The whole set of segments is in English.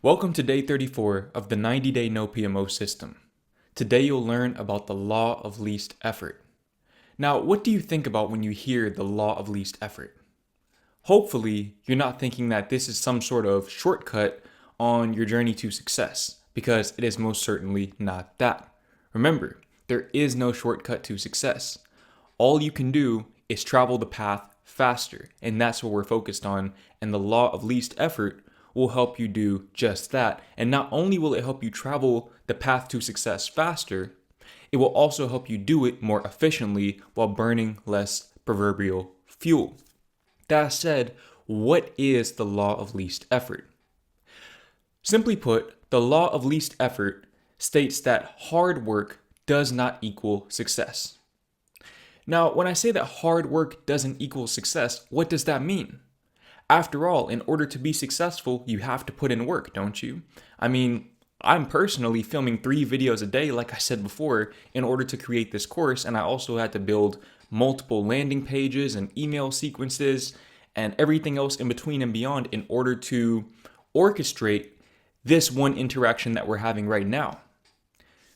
Welcome to day 34 of the 90-day No PMO system. Today you'll learn about the law of least effort. Now, what do you think about when you hear the law of least effort? Hopefully, you're not thinking that this is some sort of shortcut on your journey to success, because it is most certainly not that. Remember, there is no shortcut to success. All you can do is travel the path faster, and that's what we're focused on, and the law of least effort will help you do just that. And not only will it help you travel the path to success faster, it will also help you do it more efficiently while burning less proverbial fuel. That said, what is the law of least effort? Simply put, the law of least effort states that hard work does not equal success. Now, when I say that hard work doesn't equal success, what does that mean? After all, in order to be successful, you have to put in work, don't you? I mean, I'm personally filming 3 videos a day, like I said before, in order to create this course, and I also had to build multiple landing pages and email sequences and everything else in between and beyond in order to orchestrate this one interaction that we're having right now.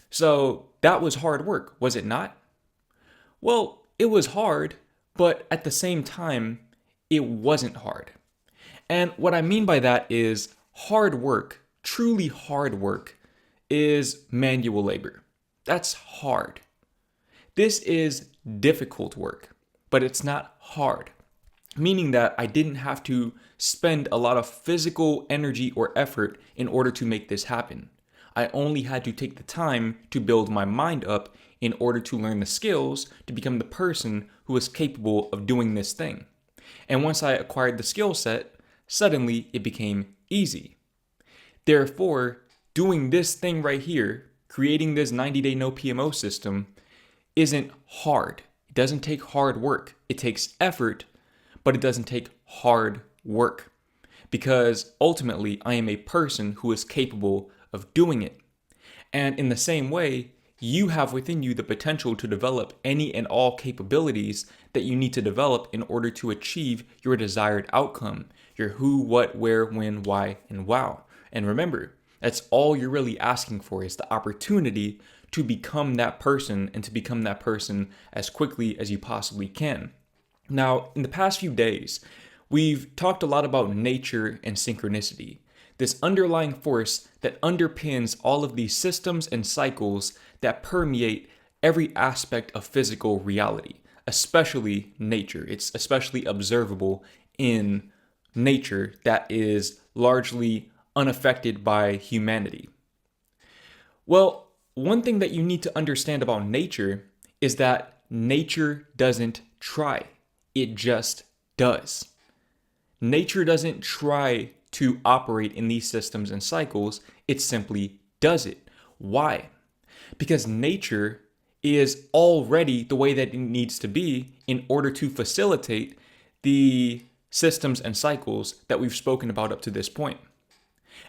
So that was hard work, was it not? Well, it was hard, but at the same time, it wasn't hard. And what I mean by that is hard work, truly hard work, is manual labor. That's hard. This is difficult work, but it's not hard, meaning that I didn't have to spend a lot of physical energy or effort in order to make this happen. I only had to take the time to build my mind up in order to learn the skills to become the person who is capable of doing this thing. And once I acquired the skill set, suddenly it became easy. Therefore, doing this thing right here, creating this 90-day no PMO system, isn't hard. It doesn't take hard work. It takes effort, but it doesn't take hard work. Because ultimately, I am a person who is capable of doing it. And in the same way, you have within you the potential to develop any and all capabilities that you need to develop in order to achieve your desired outcome. Your who, what, where, when, why, and wow. And remember, that's all you're really asking for is the opportunity to become that person and to become that person as quickly as you possibly can. Now, in the past few days, we've talked a lot about nature and synchronicity, this underlying force that underpins all of these systems and cycles that permeate every aspect of physical reality, especially nature. It's especially observable in nature that is largely unaffected by humanity. Well, one thing that you need to understand about nature is that nature doesn't try, it just does. Nature doesn't try to operate in these systems and cycles, it simply does it. Why? Because nature is already the way that it needs to be in order to facilitate the systems and cycles that we've spoken about up to this point.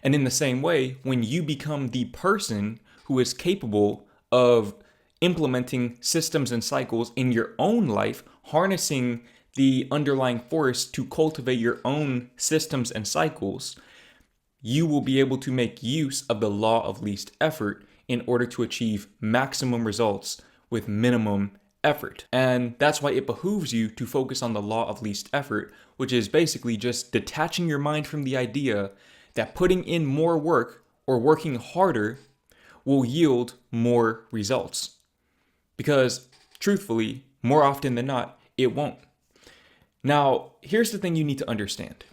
And in the same way, when you become the person who is capable of implementing systems and cycles in your own life, harnessing the underlying force to cultivate your own systems and cycles, you will be able to make use of the law of least effort in order to achieve maximum results with minimum effort. And that's why it behooves you to focus on the law of least effort, which is basically just detaching your mind from the idea that putting in more work or working harder will yield more results. Because truthfully, more often than not, it won't. Now, here's the thing you need to understand.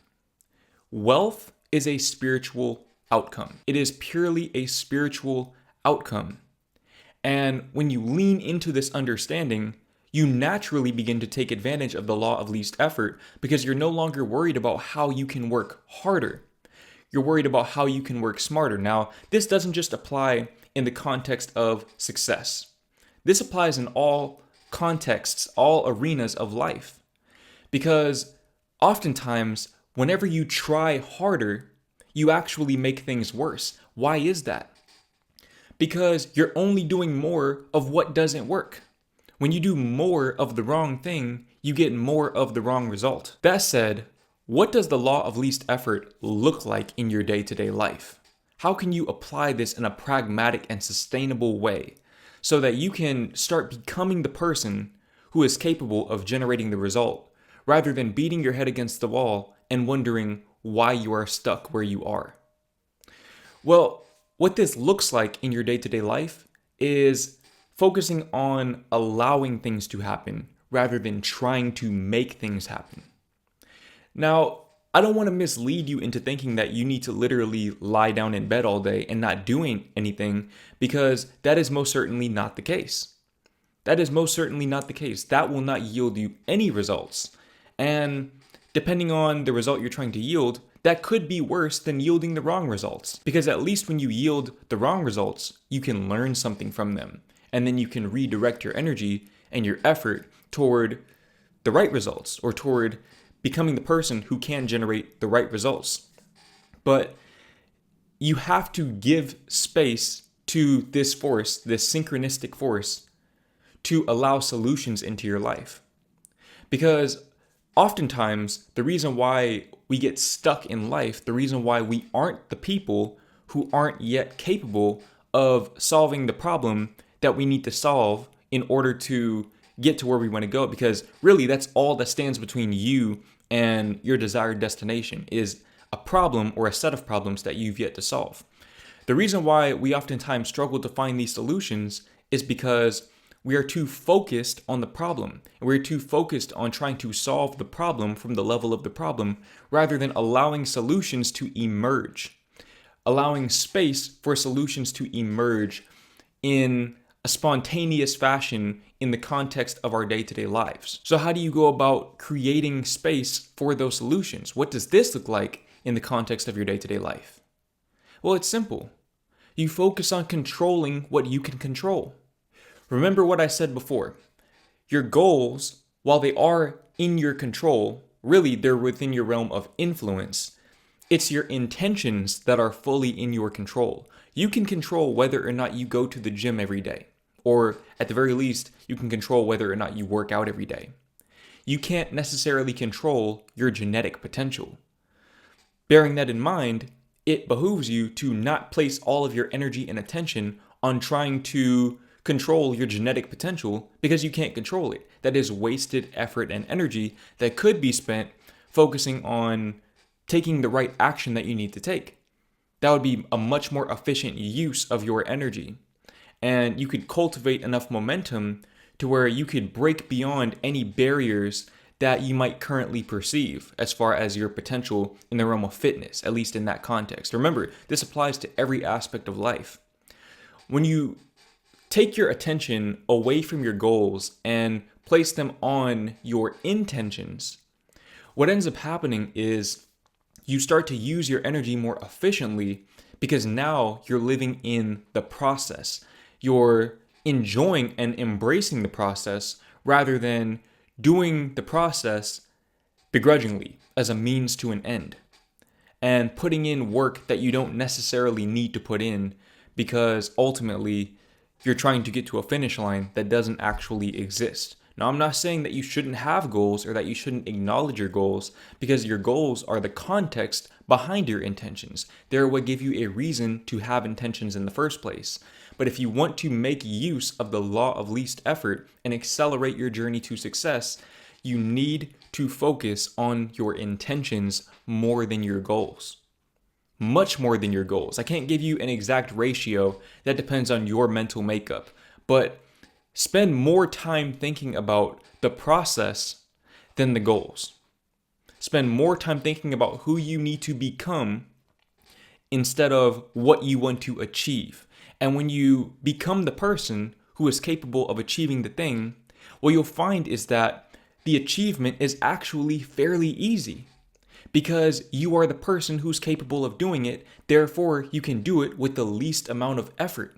Wealth is a spiritual outcome. It is purely a spiritual outcome. And when you lean into this understanding, you naturally begin to take advantage of the law of least effort because you're no longer worried about how you can work harder. You're worried about how you can work smarter. Now, this doesn't just apply in the context of success. This applies in all contexts, all arenas of life. Because oftentimes, whenever you try harder, you actually make things worse. Why is that? Because you're only doing more of what doesn't work. When you do more of the wrong thing, you get more of the wrong result. That said, what does the law of least effort look like in your day-to-day life? How can you apply this in a pragmatic and sustainable way so that you can start becoming the person who is capable of generating the result rather than beating your head against the wall and wondering why you are stuck where you are? Well, what this looks like in your day-to-day life is focusing on allowing things to happen rather than trying to make things happen. Now, I don't want to mislead you into thinking that you need to literally lie down in bed all day and not doing anything, because that is most certainly not the case. That is most certainly not the case. That will not yield you any results. And depending on the result you're trying to yield, that could be worse than yielding the wrong results. Because at least when you yield the wrong results, you can learn something from them. And then you can redirect your energy and your effort toward the right results, or toward becoming the person who can generate the right results. But you have to give space to this force, this synchronistic force, to allow solutions into your life. Because oftentimes, the reason why we get stuck in life, the reason why we aren't the people who aren't yet capable of solving the problem that we need to solve in order to get to where we want to go, because really that's all that stands between you and your desired destination, is a problem or a set of problems that you've yet to solve. The reason why we oftentimes struggle to find these solutions is because we are too focused on the problem, and we're too focused on trying to solve the problem from the level of the problem rather than allowing solutions to emerge, allowing space for solutions to emerge in a spontaneous fashion in the context of our day-to-day lives. So how do you go about creating space for those solutions? What does this look like in the context of your day-to-day life? Well, it's simple. You focus on controlling what you can control. Remember what I said before. Your goals, while they are in your control, really they're within your realm of influence. It's your intentions that are fully in your control. You can control whether or not you go to the gym every day. Or at the very least, you can control whether or not you work out every day. You can't necessarily control your genetic potential. Bearing that in mind, it behooves you to not place all of your energy and attention on trying to control your genetic potential, because you can't control it. That is wasted effort and energy that could be spent focusing on taking the right action that you need to take. That would be a much more efficient use of your energy. And you could cultivate enough momentum to where you could break beyond any barriers that you might currently perceive as far as your potential in the realm of fitness, at least in that context. Remember, this applies to every aspect of life. When you take your attention away from your goals and place them on your intentions, what ends up happening is you start to use your energy more efficiently, because now you're living in the process. You're enjoying and embracing the process rather than doing the process begrudgingly as a means to an end, and putting in work that you don't necessarily need to put in because ultimately you're trying to get to a finish line that doesn't actually exist. Now, I'm not saying that you shouldn't have goals or that you shouldn't acknowledge your goals, because your goals are the context behind your intentions. They're what give you a reason to have intentions in the first place. But if you want to make use of the law of least effort and accelerate your journey to success, you need to focus on your intentions more than your goals. Much more than your goals. I can't give you an exact ratio. That depends on your mental makeup. But spend more time thinking about the process than the goals. Spend more time thinking about who you need to become instead of what you want to achieve. And when you become the person who is capable of achieving the thing, what you'll find is that the achievement is actually fairly easy, because you are the person who's capable of doing it. Therefore, you can do it with the least amount of effort.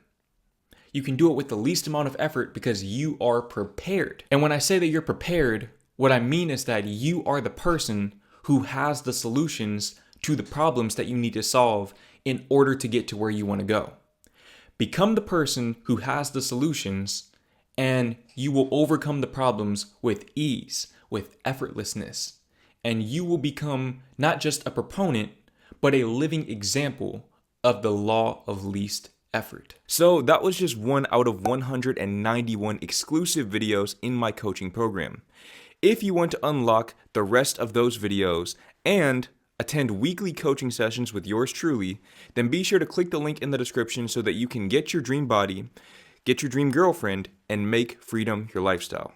You can do it with the least amount of effort because you are prepared. And when I say that you're prepared, what I mean is that you are the person who has the solutions to the problems that you need to solve in order to get to where you want to go. Become the person who has the solutions, and you will overcome the problems with ease, with effortlessness. And you will become not just a proponent, but a living example of the law of least effort. So that was just one out of 191 exclusive videos in my coaching program. If you want to unlock the rest of those videos and attend weekly coaching sessions with yours truly, then be sure to click the link in the description so that you can get your dream body, get your dream girlfriend, and make freedom your lifestyle.